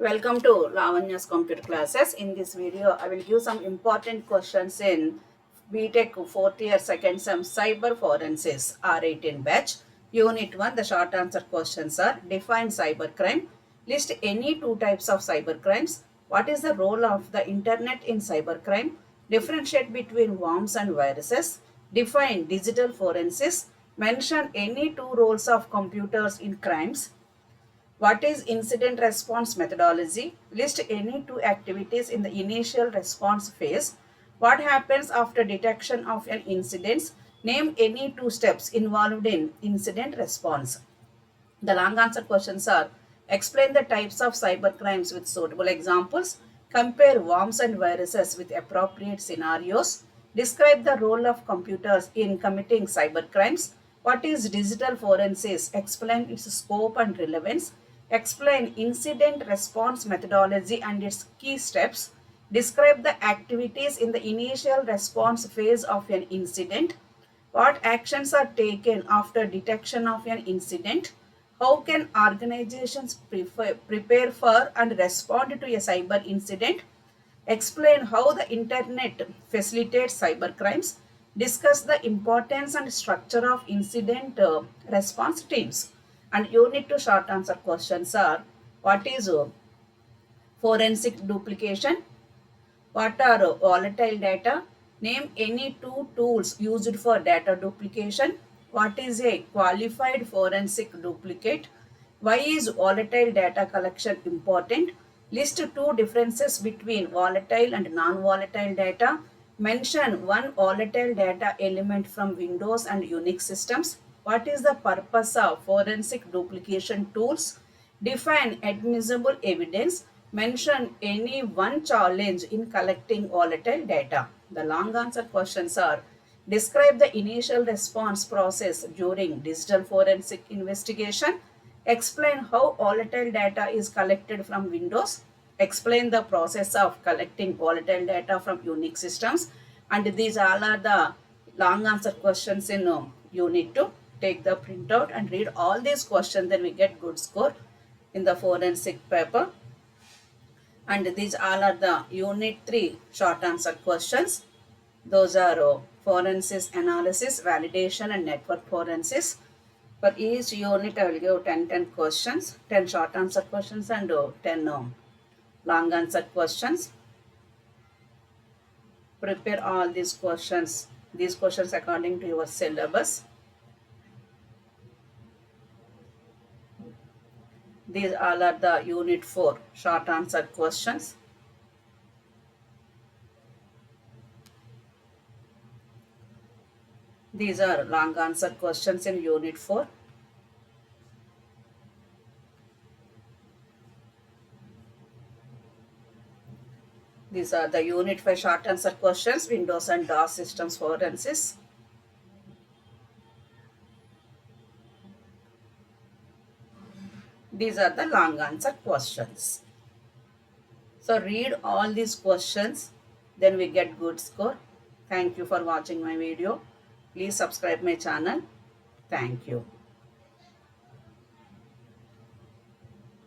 Welcome to Lavanya's computer classes. In this video, I will give some important questions in BTech 4th year second sem Cyber Forensics R18 batch. Unit 1, the short answer questions are: define cybercrime, list any two types of cybercrimes, what is the role of the internet in cybercrime, differentiate between worms and viruses, define digital forensics, mention any two roles of computers in crimes. What is incident response methodology? List any two activities in the initial response phase. What happens after detection of an incident? Name any two steps involved in incident response. The long answer questions are: explain the types of cybercrimes with suitable examples, compare worms and viruses with appropriate scenarios, describe the role of computers in committing cybercrimes, what is digital forensics, explain its scope and relevance, explain incident response methodology and its key steps, describe the activities in the initial response phase of an incident, what actions are taken after detection of an incident, how can organizations prepare for and respond to a cyber incident, explain how the internet facilitates cybercrimes, discuss the importance and structure of incident response teams. And unit 2 short answer questions are: what is forensic duplication? What are volatile data? Name any two tools used for data duplication. What is a qualified forensic duplicate? Why is volatile data collection important? List two differences between volatile and non-volatile data. Mention one volatile data element from Windows and Unix systems. What is the purpose of forensic duplication tools? Define admissible evidence. Mention any one challenge in collecting volatile data. The long answer questions are: describe the initial response process during digital forensic investigation. Explain how volatile data is collected from Windows. Explain the process of collecting volatile data from Unix systems. And these all are the long answer questions in Unit 2. Take the printout and read all these questions, then we get good score in the forensic paper. And these all are the Unit 3 short answer questions. Those are forensics analysis, validation and network forensics. For each unit, I will give 10 questions, 10 short answer questions and 10 long answer questions. Prepare all these questions according to your syllabus. These all are the Unit 4 short answer questions. These are long answer questions in Unit 4. These are the Unit 5 short answer questions, Windows and DOS systems forensics. These are the long answer questions. So read all these questions, then we get good score. Thank you for watching my video. Please subscribe my channel. Thank you.